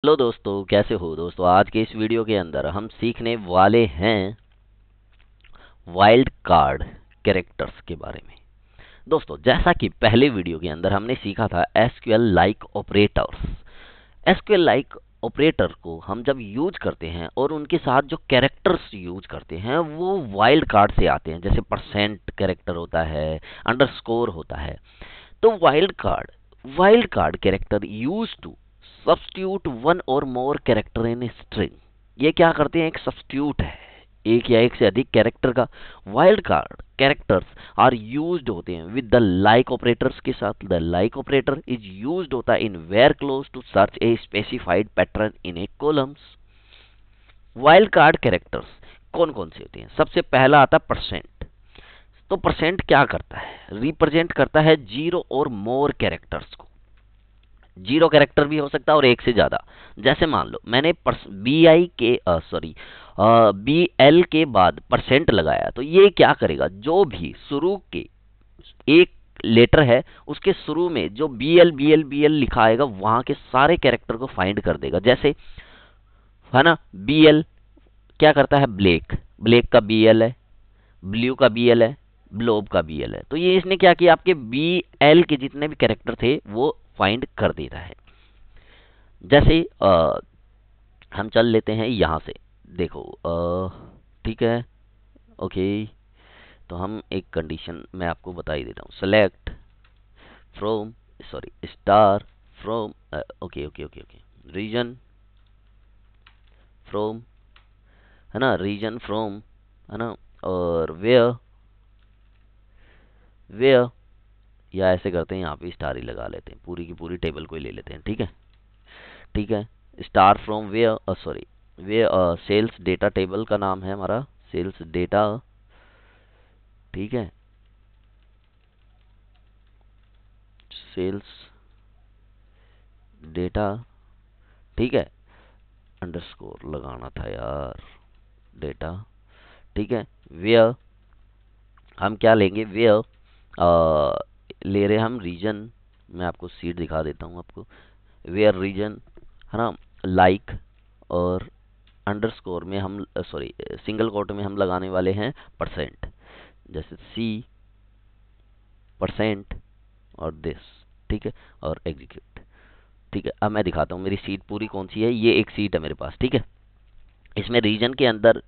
Hello दोस्तों, कैसे हो दोस्तों। आज के इस वीडियो के अंदर हम सीखने वाले हैं वाइल्ड कार्ड कैरेक्टर्स के बारे में। दोस्तों, जैसा कि पहले वीडियो के अंदर हमने सीखा था SQL like operators. SQL like operator को हम जब यूज करते हैं और उनके साथ जो कैरेक्टर्स यूज करते हैं वो वाइल्ड कार्ड से आते हैं। जैसे परसेंट कैरेक्टर होता है, अंडरस्कोर होता है। तो wild card character use to substitute one और मोर कैरेक्टर इन स्ट्रिंग। ये क्या करते हैं, एक सब्स्टिट्यूट है एक या एक से अधिक कैरेक्टर का। Wild card characters are used होते हैं विद द लाइक ऑपरेटर्स के साथ। The like operator is used होता है in where close to search a specified pattern in a columns. Wild card characters कौन कौन से होते हैं? सबसे पहला आता है परसेंट। तो परसेंट क्या करता है, रिप्रेजेंट करता है जीरो और मोर कैरेक्टर्स को। जीरो कैरेक्टर भी हो सकता है और एक से ज्यादा। जैसे मान लो मैंने बी एल के बाद परसेंट लगाया, तो ये क्या करेगा, जो भी शुरू के एक लेटर है उसके शुरू में जो बी एल लिखा आएगा वहां के सारे कैरेक्टर को फाइंड कर देगा। जैसे है ना, बी एल क्या करता है, ब्लैक, ब्लैक का बी एल है, ब्लू का बी एल है, ब्लोब का बी एल है। तो ये इसने क्या किया, आपके बी एल के जितने भी कैरेक्टर थे वो फाइंड कर देता है। जैसे हम चल लेते हैं यहां से, देखो ठीक है, ओके। तो हम एक कंडीशन मैं आपको बता ही देता हूँ। Select from, sorry, star from, okay okay okay okay, region from, है ना, रीजन फ्रॉम, है ना, और वेयर, वेयर, या ऐसे करते हैं यहाँ पे स्टार ही लगा लेते हैं, पूरी की पूरी टेबल को ही ले लेते हैं। ठीक है, ठीक है। Star from where, sorry, where, sales data table का नाम है हमारा सेल्स डेटा। ठीक है, सेल्स डेटा, ठीक है, अंडरस्कोर लगाना था यार, डेटा। ठीक है, वेयर हम क्या लेंगे, वेयर ले रहे हम रीजन। मैं आपको सीट दिखा देता हूँ आपको। वेयर रीजन, है ना, लाइक, और अंडरस्कोर में हम, सॉरी, सिंगल कोट में हम लगाने वाले हैं परसेंट। जैसे सी परसेंट और दिस। ठीक है, और एग्जीक्यूट। ठीक है, अब मैं दिखाता हूँ मेरी सीट पूरी कौन सी है। ये एक सीट है मेरे पास। ठीक है, इसमें रीजन के अंदर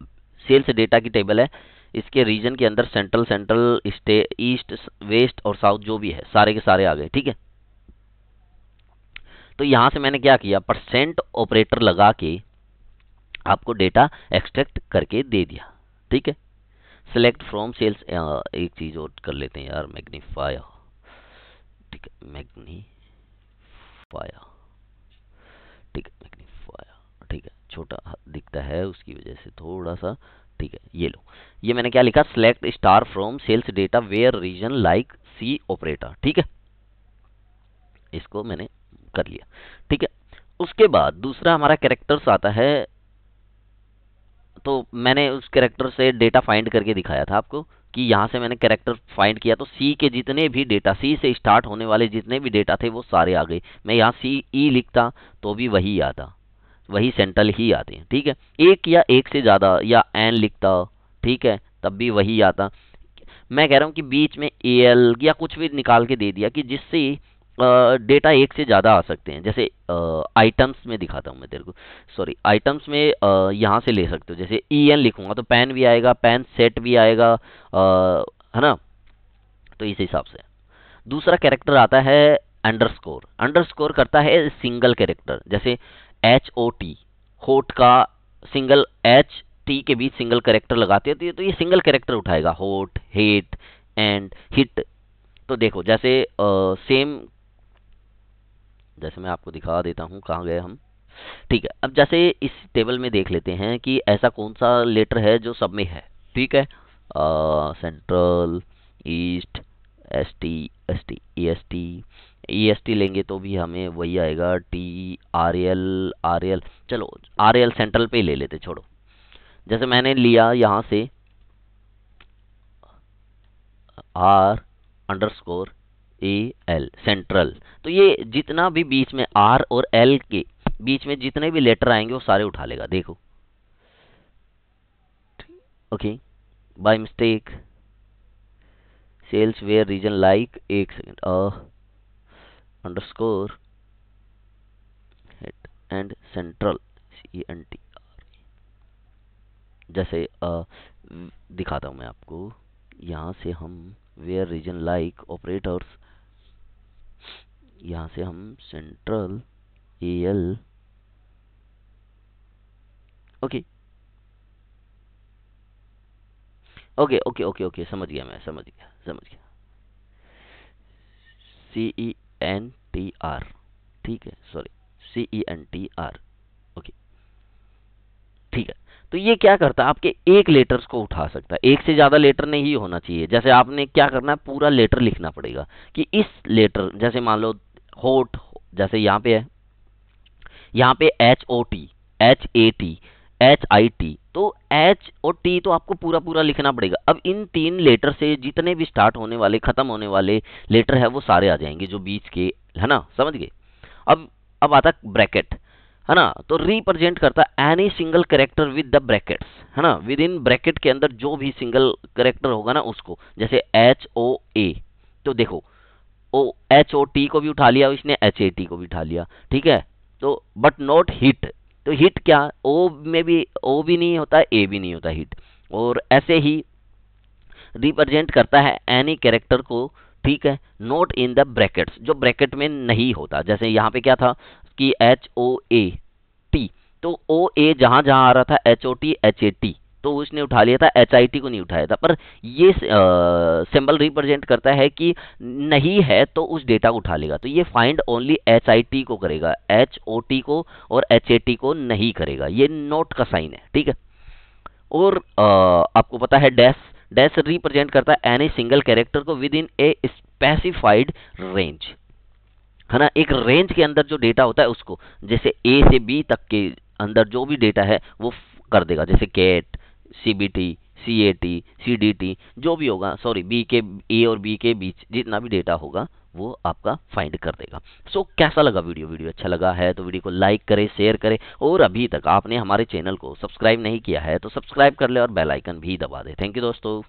सेल्स डेटा की टेबल है। इसके रीजन के अंदर सेंट्रल, सेंट्रल, ईस्ट, वेस्ट और साउथ जो भी है सारे के सारे आ गए। ठीक है, तो यहां से मैंने क्या किया, परसेंट ऑपरेटर लगा के आपको डेटा एक्सट्रैक्ट करके दे दिया। ठीक है, सेलेक्ट फ्रॉम सेल्स, एक चीज और कर लेते हैं यार, मैग्नीफायर। ठीक है, मैग्नीफायर, ठीक है, मैग्नीफायर, ठीक है, छोटा दिखता है उसकी वजह से थोड़ा सा। ठीक है, ये लो, ये मैंने क्या लिखा, select star from sales data where region like C operator. ठीक है, इसको मैंने कर लिया। ठीक है, उसके बाद दूसरा हमारा कैरेक्टर्स आता है। तो मैंने उस कैरेक्टर से डेटा फाइंड करके दिखाया था आपको कि यहां से मैंने कैरेक्टर फाइंड किया तो सी के जितने भी डेटा, सी से स्टार्ट होने वाले जितने भी डेटा थे वो सारे आ गए। मैं यहाँ सी ई लिखता तो भी वही आता, वही सेंट्रल ही आते हैं। ठीक है, एक या एक से ज्यादा या एन लिखता, ठीक है, तब भी वही आता। मैं कह रहा हूँ कि बीच में एल या कुछ भी निकाल के दे दिया कि जिससे डेटा एक से ज़्यादा आ सकते हैं। जैसे आइटम्स में दिखाता हूँ मैं तेरे को, सॉरी, आइटम्स में यहाँ से ले सकते हो। जैसे ई एन लिखूंगा तो पेन भी आएगा, पेन सेट भी आएगा, है ना। तो इस हिसाब से दूसरा कैरेक्टर आता है अंडरस्कोर। अंडरस्कोर करता है सिंगल कैरेक्टर। जैसे एच ओ टी, होट का सिंगल, एच टी के बीच सिंगल कैरेक्टर लगाते हैं तो ये सिंगल कैरेक्टर उठाएगा, होट, हेट एंड हिट। तो देखो जैसे सेम, जैसे मैं आपको दिखा देता हूँ, कहाँ गए हम। ठीक है, अब जैसे इस टेबल में देख लेते हैं कि ऐसा कौन सा लेटर है जो सब में है। ठीक है, central, east, S T, S T, E S T लेंगे तो भी हमें वही आएगा, T R L, R L. चलो आर एल सेंट्रल पे ही ले लेते, छोड़ो। जैसे मैंने लिया यहाँ से R underscore A L central, तो ये जितना भी बीच में आर और एल के बीच में जितने भी लेटर आएंगे वो सारे उठा लेगा। देखो, okay, by mistake sales where region like, एक second, underscore head and central CENT। जैसे दिखाता हूं मैं आपको, यहां से हम वेयर रीजन लाइक ऑपरेटर्स, यहां से हम central AL, okay okay okay okay okay, समझ गया मैं, समझ गया CENTR, ठीक है, सॉरी CENTR, ओके, ठीक है। तो ये क्या करता है, आपके एक लेटर्स को उठा सकता है, एक से ज्यादा लेटर नहीं होना चाहिए। जैसे आपने क्या करना है, पूरा लेटर लिखना पड़ेगा कि इस लेटर, जैसे मान लो होट, जैसे यहाँ पे है, यहाँ पे HOT, HAT, HIT, तो H और T तो आपको पूरा पूरा लिखना पड़ेगा। अब इन 3 लेटर से जितने भी स्टार्ट होने वाले, खत्म होने वाले लेटर है वो सारे आ जाएंगे जो बीच के, है ना, समझ गए। अब आता ब्रैकेट, है ना, तो रिप्रेजेंट करता है any single character with the brackets, है ना, विद इन ब्रैकेट के अंदर जो भी सिंगल कैरेक्टर होगा ना उसको, जैसे HOA, तो देखो HOT को भी उठा लिया इसने, HAT को भी उठा लिया, ठीक है। तो बट नॉट हिट, तो हिट क्या, O में भी O भी नहीं होता, A भी नहीं होता हिट। और ऐसे ही रिप्रेजेंट करता है एनी कैरेक्टर को, ठीक है, नोट इन द ब्रैकेट्स, जो ब्रैकेट में नहीं होता। जैसे यहाँ पे क्या था कि HOAT, तो OA जहां जहां आ रहा था HOT HAT, तो उसने उठा लिया था, HIT को नहीं उठाया था। पर ये सिंबल रिप्रेजेंट करता है कि नहीं है तो उस डेटा को उठा लेगा। तो ये फाइंड ओनली HIT को करेगा, HOT को और HAT को नहीं करेगा। ये नोट का साइन है, ठीक है। और आपको पता है डैश, डैश रिप्रेजेंट करता है एनी सिंगल कैरेक्टर को with in a specified range, है ना, एक रेंज के अंदर जो डेटा होता है उसको, जैसे A से B तक के अंदर जो भी डेटा है वो कर देगा। जैसे कैट, CBT, CAT, CDT, जो भी होगा, सॉरी B के, A और B के बीच जितना भी डेटा होगा वो आपका फाइंड कर देगा। सो कैसा लगा वीडियो? वीडियो अच्छा लगा है तो वीडियो को लाइक करें, शेयर करें, और अभी तक आपने हमारे चैनल को सब्सक्राइब नहीं किया है तो सब्सक्राइब कर ले और बेल आइकन भी दबा दे। थैंक यू दोस्तों।